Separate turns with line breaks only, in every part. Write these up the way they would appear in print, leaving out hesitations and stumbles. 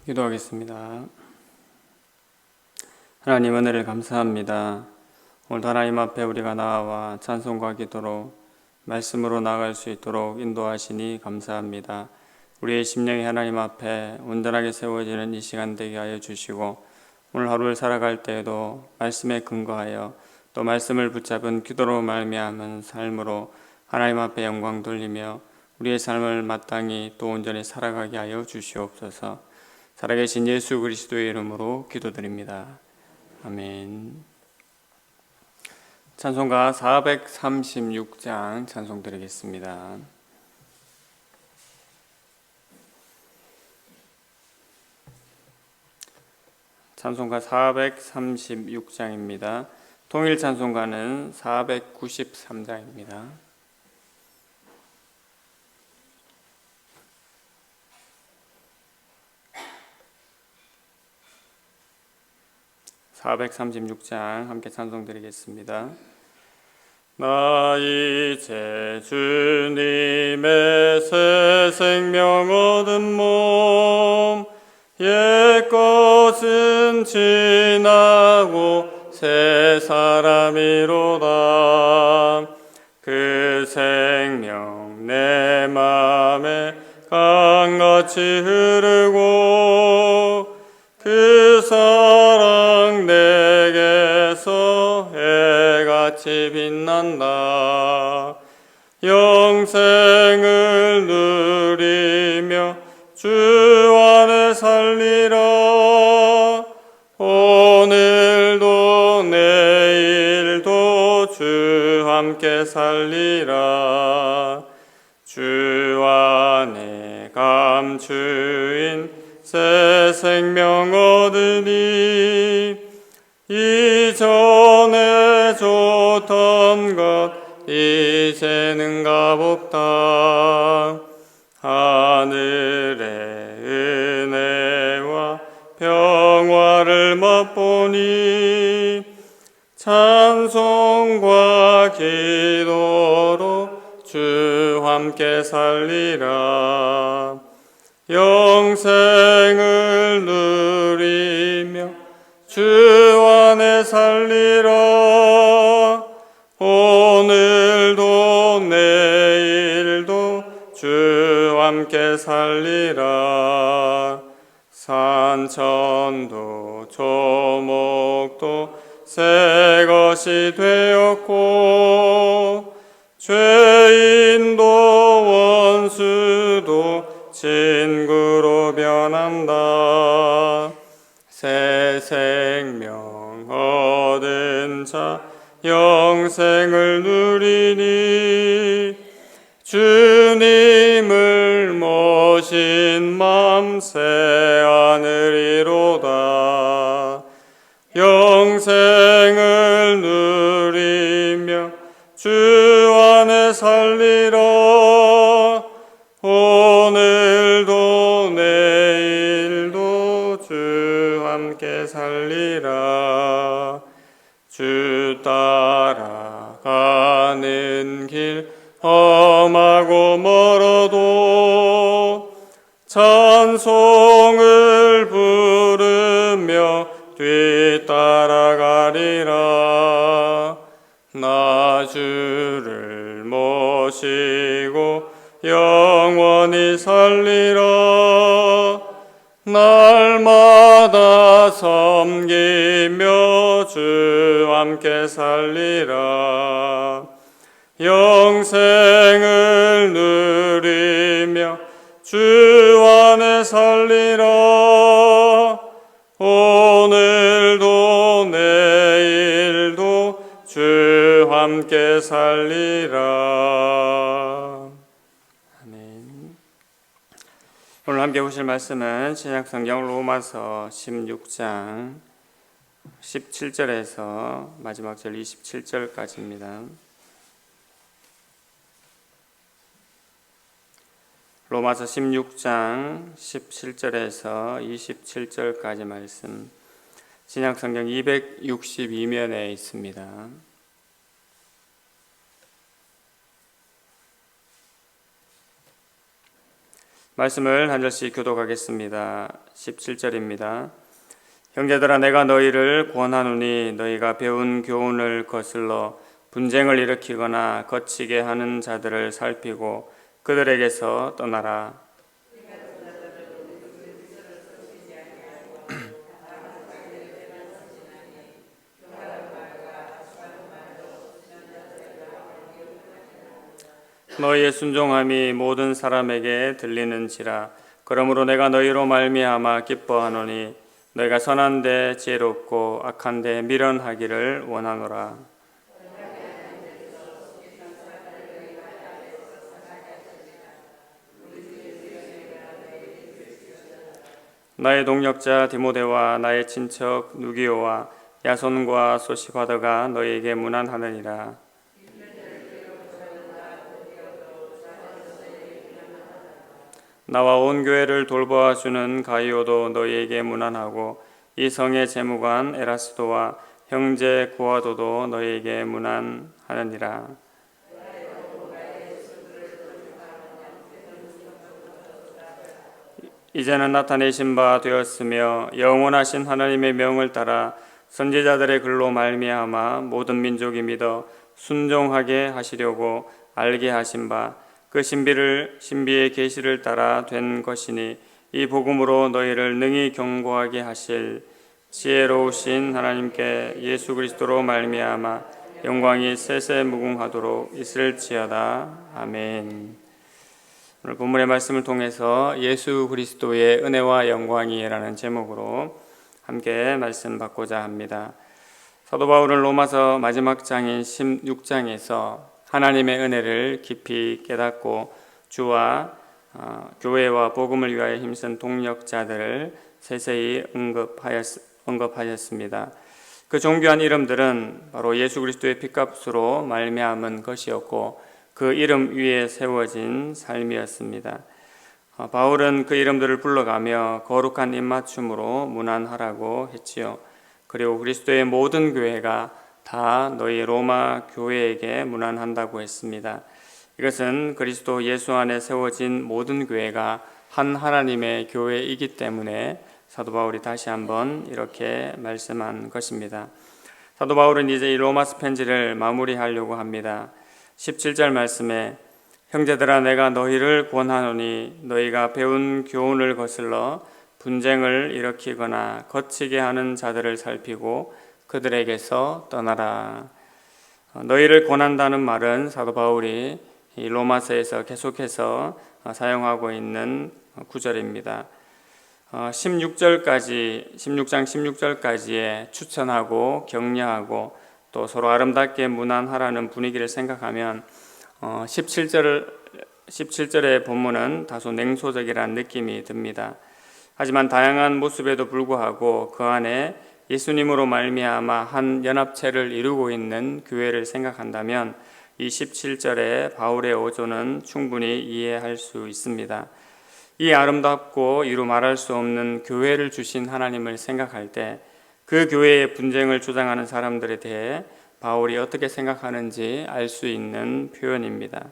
기도하겠습니다. 하나님 은혜를 감사합니다. 오늘도 하나님 앞에 우리가 나와 찬송과 기도로 말씀으로 나아갈 수 있도록 인도하시니 감사합니다. 우리의 심령이 하나님 앞에 온전하게 세워지는 이 시간 되게 하여 주시고, 오늘 하루를 살아갈 때에도 말씀에 근거하여 또 말씀을 붙잡은 기도로 말미암은 삶으로 하나님 앞에 영광 돌리며 우리의 삶을 마땅히 또 온전히 살아가게 하여 주시옵소서. 살아계신 예수 그리스도의 이름으로 기도드립니다. 아멘. 찬송가 436장 찬송 드리겠습니다. 찬송가 436장입니다. 통일 찬송가는 493장입니다. 436장 함께 찬송드리겠습니다. 나 이제 주님의 새 생명 얻은 몸, 옛 것은 지나고 새 사람이로다. 그 생명 내 맘에 강같이 흐르고 그 사랑 내게서 해같이 빛난다. 영생을 누리며 주 안에 살리라. 오늘도 내일도 주 함께 살리라. 주 안에 감추인 새 생명 얻으니 이전에 좋던 것 이제는 값없다. 하늘의 은혜와 평화를 맛보니 찬송과 기도로 주 함께 살리라. 영생을 누리며 주 안에 살리라. 오늘도 내일도 주 함께 살리라. 산천도 조목도 새 것이 되었고 죄인도 원수도 친구로 변한다. 새 생명 얻은 자 영생을 누리니 주님을 모신 맘 새 하늘이로다. 영생을 누리며 주 안에 살리라. 오늘도 내일도 주 함께 살리라. 주 따라가는 길 험하고 멀어도 찬송을 부르며 뒤따라가리라. 나 주를 모시고 영원히 살리라. 날마다 섬기며 주 함께 살리라. 영생을 누리며 주 안에 살리라. 오늘도 내일도 주 함께 살리라. 아멘. 오늘 함께 보실 말씀은 신약성경 로마서 16장 17절에서 마지막 절 27절까지입니다. 로마서 16장 17절에서 27절까지 말씀, 신약성경 262면에 있습니다. 말씀을 한 절씩 교독하겠습니다. 17절입니다. 형제들아 내가 너희를 권하노니 너희가 배운 교훈을 거슬러 분쟁을 일으키거나 거치게 하는 자들을 살피고 그들에게서 떠나라. 너희의 순종함이 모든 사람에게 들리는지라. 그러므로 내가 너희로 말미암아 기뻐하노니 너희가 선한데 지혜롭고 악한데 미련하기를 원하노라. 나의 동역자 디모데와 나의 친척 누기오와 야손과 소시바더가 너희에게 문안하느니라. 나와 온 교회를 돌보아 주는 가이오도 너희에게 문안하고 이 성의 재무관 에라스도와 형제 구아도도 너희에게 문안하느니라. 이제는 나타내신 바 되었으며 영원하신 하나님의 명을 따라 선지자들의 글로 말미암아 모든 민족이 믿어 순종하게 하시려고 알게 하신 바 그 신비의 계시를 따라 된 것이니 이 복음으로 너희를 능히 경고하게 하실 지혜로우신 하나님께 예수 그리스도로 말미암아 영광이 세세무궁하도록 있을지어다. 아멘. 오늘 본문의 말씀을 통해서 예수 그리스도의 은혜와 영광이라는 제목으로 함께 말씀 받고자 합니다. 사도 바울은 로마서 마지막 장인 16장에서 하나님의 은혜를 깊이 깨닫고 주와 교회와 복음을 위하여 힘쓴 동력자들을 세세히 언급하였습니다. 그 존귀한 이름들은 바로 예수 그리스도의 피값으로 말미암은 것이었고 그 이름 위에 세워진 삶이었습니다. 바울은 그 이름들을 불러가며 거룩한 입맞춤으로 문안하라고 했지요. 그리고 그리스도의 모든 교회가 다 너희 로마 교회에게 문안한다고 했습니다. 이것은 그리스도 예수 안에 세워진 모든 교회가 한 하나님의 교회이기 때문에 사도 바울이 다시 한번 이렇게 말씀한 것입니다. 사도 바울은 이제 이 로마서 편지를 마무리하려고 합니다. 17절 말씀에 형제들아 내가 너희를 권하노니 너희가 배운 교훈을 거슬러 분쟁을 일으키거나 거치게 하는 자들을 살피고 그들에게서 떠나라. 너희를 권한다는 말은 사도 바울이 이 로마서에서 계속해서 사용하고 있는 구절입니다. 16장 16절까지의 추천하고 격려하고 또 서로 아름답게 문안하라는 분위기를 생각하면 17절의 본문은 다소 냉소적이라는 느낌이 듭니다. 하지만 다양한 모습에도 불구하고 그 안에 예수님으로 말미암아 한 연합체를 이루고 있는 교회를 생각한다면 이 17절의 바울의 어조는 충분히 이해할 수 있습니다. 이 아름답고 이루 말할 수 없는 교회를 주신 하나님을 생각할 때 그 교회의 분쟁을 주장하는 사람들에 대해 바울이 어떻게 생각하는지 알 수 있는 표현입니다.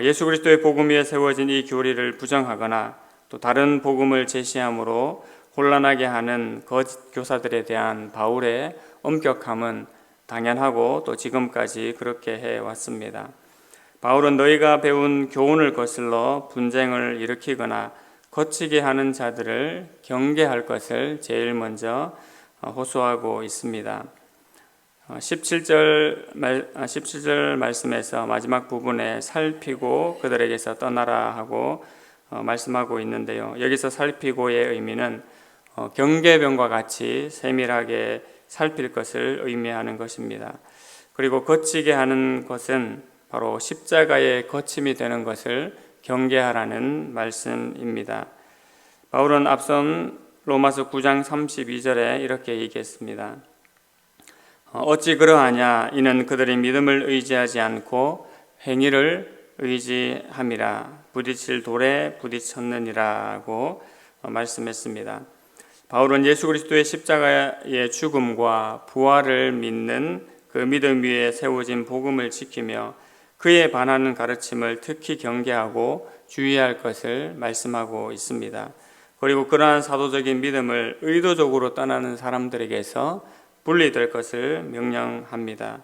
예수 그리스도의 복음 위에 세워진 이 교리를 부정하거나 또 다른 복음을 제시함으로 혼란하게 하는 거짓 교사들에 대한 바울의 엄격함은 당연하고 또 지금까지 그렇게 해왔습니다. 바울은 너희가 배운 교훈을 거슬러 분쟁을 일으키거나 거치게 하는 자들을 경계할 것을 제일 먼저 호소하고 있습니다. 17절 말씀에서 마지막 부분에 살피고 그들에게서 떠나라 하고 말씀하고 있는데요. 여기서 살피고의 의미는 경계병과 같이 세밀하게 살필 것을 의미하는 것입니다. 그리고 거치게 하는 것은 바로 십자가의 거침이 되는 것을 경계하라는 말씀입니다. 바울은 앞선 로마서 9장 32절에 이렇게 얘기했습니다. 어찌 그러하냐 이는 그들이 믿음을 의지하지 않고 행위를 의지함이라 부딪힐 돌에 부딪혔느니라고 말씀했습니다. 바울은 예수 그리스도의 십자가의 죽음과 부활을 믿는 그 믿음 위에 세워진 복음을 지키며 그에 반하는 가르침을 특히 경계하고 주의할 것을 말씀하고 있습니다. 그리고 그러한 사도적인 믿음을 의도적으로 떠나는 사람들에게서 분리될 것을 명령합니다.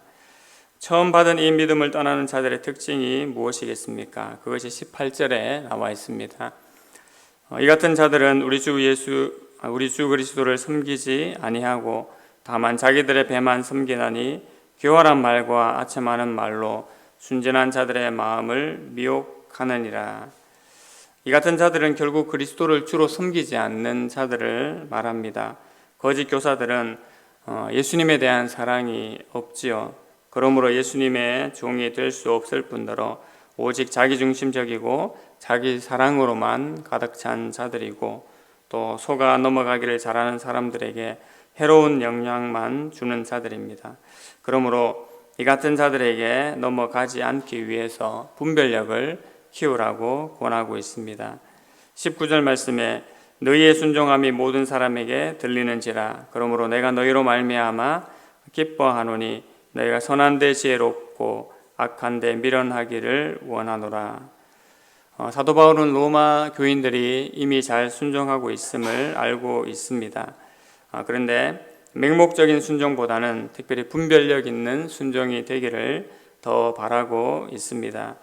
처음 받은 이 믿음을 떠나는 자들의 특징이 무엇이겠습니까? 그것이 18절에 나와 있습니다. 이 같은 자들은 우리 주 그리스도를 섬기지 아니하고 다만 자기들의 배만 섬기나니 교활한 말과 아첨하는 말로 순전한 자들의 마음을 미혹하느니라. 이 같은 자들은 결국 그리스도를 주로 섬기지 않는 자들을 말합니다. 거짓 교사들은 예수님에 대한 사랑이 없지요. 그러므로 예수님의 종이 될 수 없을 뿐더러 오직 자기중심적이고 자기 사랑으로만 가득 찬 자들이고 또 속아 넘어가기를 잘하는 사람들에게 해로운 영향만 주는 자들입니다. 그러므로 이 같은 자들에게 넘어가지 않기 위해서 분별력을 키우라고 권하고 있습니다. 19절 말씀에 너희의 순종함이 모든 사람에게 들리는지라. 그러므로 내가 너희로 말미암아 기뻐하노니 너희가 선한 데 지혜롭고 악한 데 미련하기를 원하노라. 사도 바울은 로마 교인들이 이미 잘 순종하고 있음을 알고 있습니다. 그런데 맹목적인 순종보다는 특별히 분별력 있는 순종이 되기를 더 바라고 있습니다.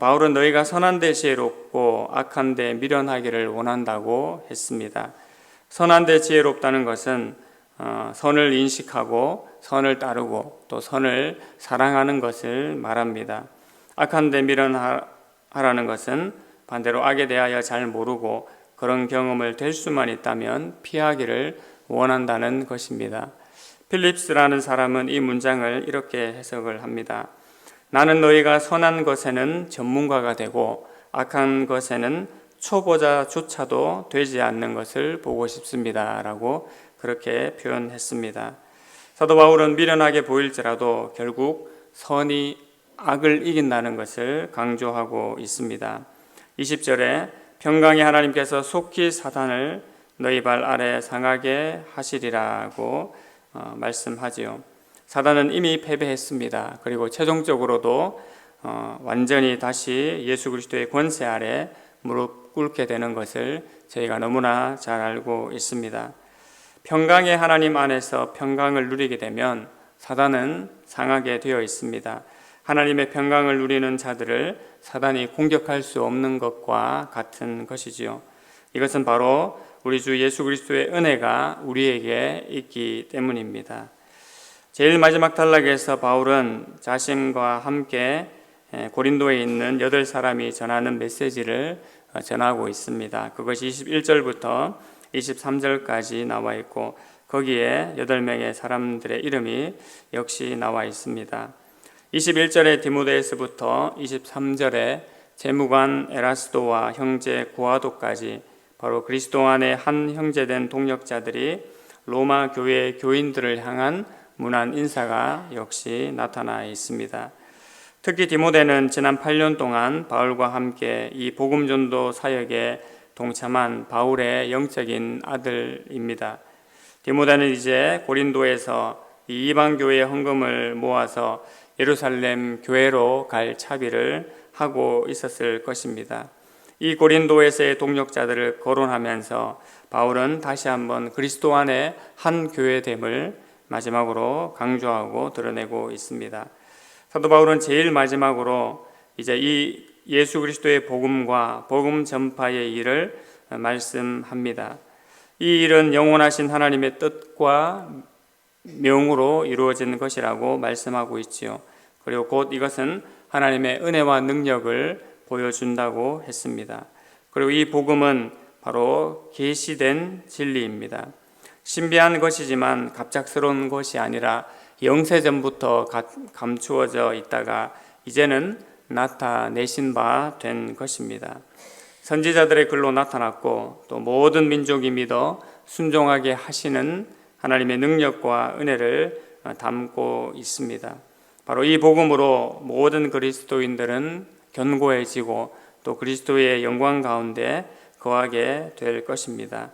바울은 너희가 선한 데 지혜롭고 악한 데 미련하기를 원한다고 했습니다. 선한 데 지혜롭다는 것은 선을 인식하고 선을 따르고 또 선을 사랑하는 것을 말합니다. 악한 데 미련하라는 것은 반대로 악에 대하여 잘 모르고 그런 경험을 될 수만 있다면 피하기를 원한다는 것입니다. 필립스라는 사람은 이 문장을 이렇게 해석을 합니다. 나는 너희가 선한 것에는 전문가가 되고 악한 것에는 초보자조차도 되지 않는 것을 보고 싶습니다. 라고 그렇게 표현했습니다. 사도 바울은 미련하게 보일지라도 결국 선이 악을 이긴다는 것을 강조하고 있습니다. 20절에 평강의 하나님께서 속히 사단을 너희 발 아래 상하게 하시리라고 말씀하지요. 사단은 이미 패배했습니다. 그리고 최종적으로도 완전히 다시 예수 그리스도의 권세 아래 무릎 꿇게 되는 것을 저희가 너무나 잘 알고 있습니다. 평강의 하나님 안에서 평강을 누리게 되면 사단은 상하게 되어 있습니다. 하나님의 평강을 누리는 자들을 사단이 공격할 수 없는 것과 같은 것이지요. 이것은 바로 우리 주 예수 그리스도의 은혜가 우리에게 있기 때문입니다. 제일 마지막 단락에서 바울은 자신과 함께 고린도에 있는 8사람이 전하는 메시지를 전하고 있습니다. 그것이 21절부터 23절까지 나와 있고 거기에 8명의 사람들의 이름이 역시 나와 있습니다. 21절에 디모데후서부터 23절에 재무관 에라스도와 형제 고아도까지 바로 그리스도 안에 한 형제된 동역자들이 로마 교회의 교인들을 향한 문안 인사가 역시 나타나 있습니다. 특히 디모데는 지난 8년 동안 바울과 함께 이 복음전도 사역에 동참한 바울의 영적인 아들입니다. 디모데는 이제 고린도에서 이 이방 교회의 헌금을 모아서 예루살렘 교회로 갈 차비를 하고 있었을 것입니다. 이 고린도에서의 동역자들을 거론하면서 바울은 다시 한번 그리스도 안에 한 교회됨을 마지막으로 강조하고 드러내고 있습니다. 사도 바울은 제일 마지막으로 이제 이 예수 그리스도의 복음과 복음 전파의 일을 말씀합니다. 이 일은 영원하신 하나님의 뜻과 명으로 이루어지는 것이라고 말씀하고 있지요. 그리고 곧 이것은 하나님의 은혜와 능력을 보여준다고 했습니다. 그리고 이 복음은 바로 계시된 진리입니다. 신비한 것이지만 갑작스러운 것이 아니라 영세전부터 감추어져 있다가 이제는 나타내신 바 된 것입니다. 선지자들의 글로 나타났고 또 모든 민족이 믿어 순종하게 하시는 하나님의 능력과 은혜를 담고 있습니다. 바로 이 복음으로 모든 그리스도인들은 견고해지고 또 그리스도의 영광 가운데 거하게 될 것입니다.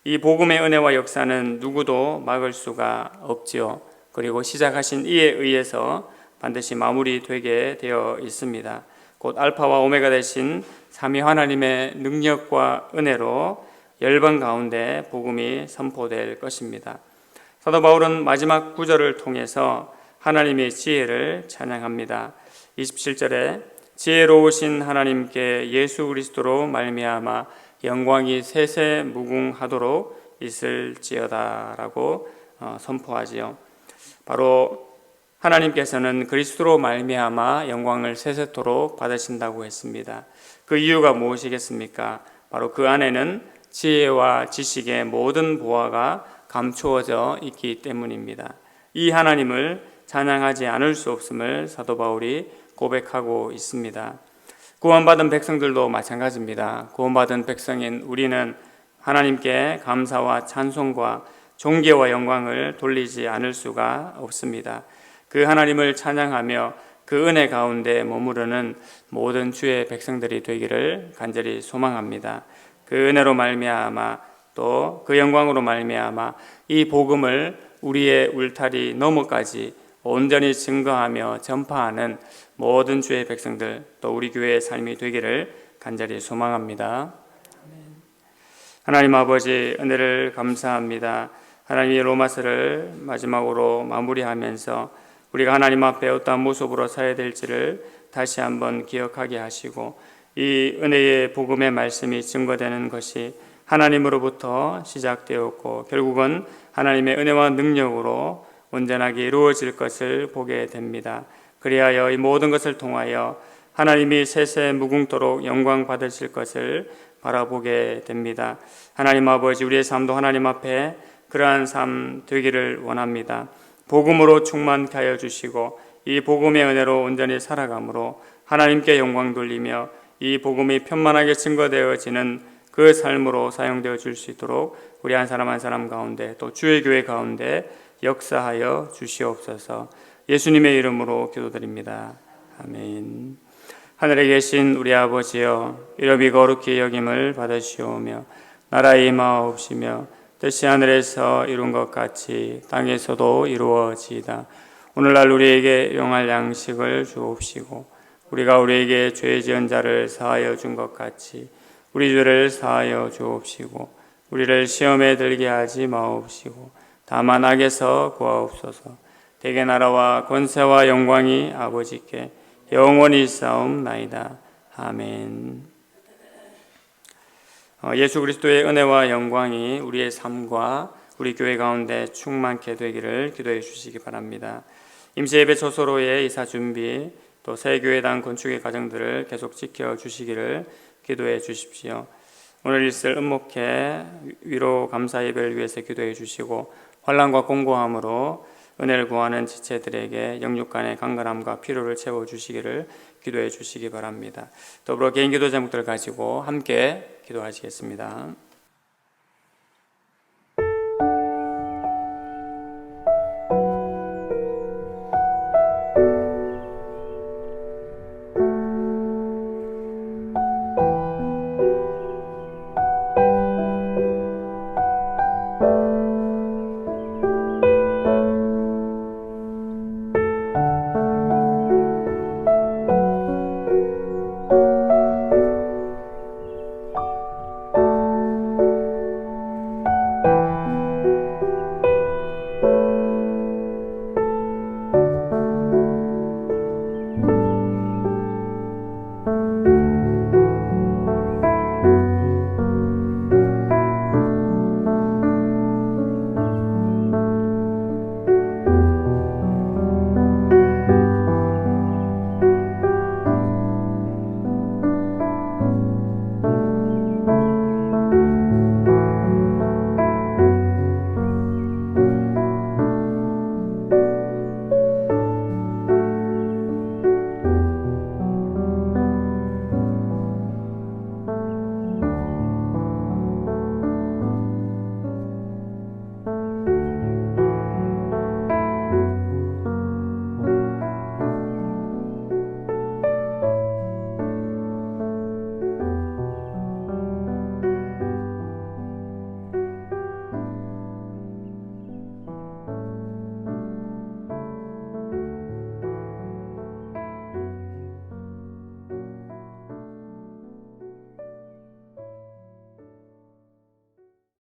이 복음의 은혜와 역사는 누구도 막을 수가 없지요. 그리고 시작하신 이에 의해서 반드시 마무리되게 되어 있습니다. 곧 알파와 오메가 되신 삼위 하나님의 능력과 은혜로 열방 가운데 복음이 선포될 것입니다. 사도 바울은 마지막 구절을 통해서 하나님의 지혜를 찬양합니다. 27절에 지혜로우신 하나님께 예수 그리스도로 말미암아 영광이 세세무궁하도록 있을지어다라고 선포하지요. 바로 하나님께서는 그리스도로 말미암아 영광을 세세토록 받으신다고 했습니다. 그 이유가 무엇이겠습니까? 바로 그 안에는 지혜와 지식의 모든 보화가 감추어져 있기 때문입니다. 이 하나님을 찬양하지 않을 수 없음을 사도 바울이 고백하고 있습니다. 구원받은 백성들도 마찬가지입니다. 구원받은 백성인 우리는 하나님께 감사와 찬송과 존귀와 영광을 돌리지 않을 수가 없습니다. 그 하나님을 찬양하며 그 은혜 가운데 머무르는 모든 주의 백성들이 되기를 간절히 소망합니다. 그 은혜로 말미암아 또 그 영광으로 말미암아 이 복음을 우리의 울타리 너머까지 온전히 증거하며 전파하는 모든 주의 백성들 또 우리 교회의 삶이 되기를 간절히 소망합니다. 하나님 아버지 은혜를 감사합니다. 하나님이 로마서를 마지막으로 마무리하면서 우리가 하나님 앞에 어떠한 모습으로 살아야 될지를 다시 한번 기억하게 하시고 이 은혜의 복음의 말씀이 증거되는 것이 하나님으로부터 시작되었고 결국은 하나님의 은혜와 능력으로 온전하게 이루어질 것을 보게 됩니다. 그리하여 이 모든 것을 통하여 하나님이 세세무궁토록 영광 받으실 것을 바라보게 됩니다. 하나님 아버지 우리의 삶도 하나님 앞에 그러한 삶 되기를 원합니다. 복음으로 충만케 하여 주시고 이 복음의 은혜로 온전히 살아감으로 하나님께 영광 돌리며 이 복음이 편만하게 증거되어지는 그 삶으로 사용되어 줄 수 있도록 우리 한 사람 한 사람 가운데 또 주의 교회 가운데 역사하여 주시옵소서. 예수님의 이름으로 기도드립니다. 아멘. 하늘에 계신 우리 아버지여 이름이 거룩히 여김을 받으시오며 나라의 임하옵시며 뜻이 하늘에서 이룬 것 같이 땅에서도 이루어지이다. 오늘날 우리에게 용할 양식을 주옵시고 우리가 우리에게 죄 지은 자를 사하여 준 것 같이 우리 죄를 사하여 주옵시고 우리를 시험에 들게 하지 마옵시고 다만 악에서 구하옵소서. 대개 나라와 권세와 영광이 아버지께 영원히 있사옵나이다. 아멘. 예수 그리스도의 은혜와 영광이 우리의 삶과 우리 교회 가운데 충만케 되기를 기도해 주시기 바랍니다. 임시예배 초소로의 이사 준비 또 새 교회당 건축의 과정들을 계속 지켜주시기를 기도해 주십시오. 오늘 있을 은목회 위로 감사 예배를 위해서 기도해 주시고 환난과 공고함으로 은혜를 구하는 지체들에게 영육간의 강건함과 필요를 채워주시기를 기도해 주시기 바랍니다. 더불어 개인 기도 제목들을 가지고 함께 기도하시겠습니다.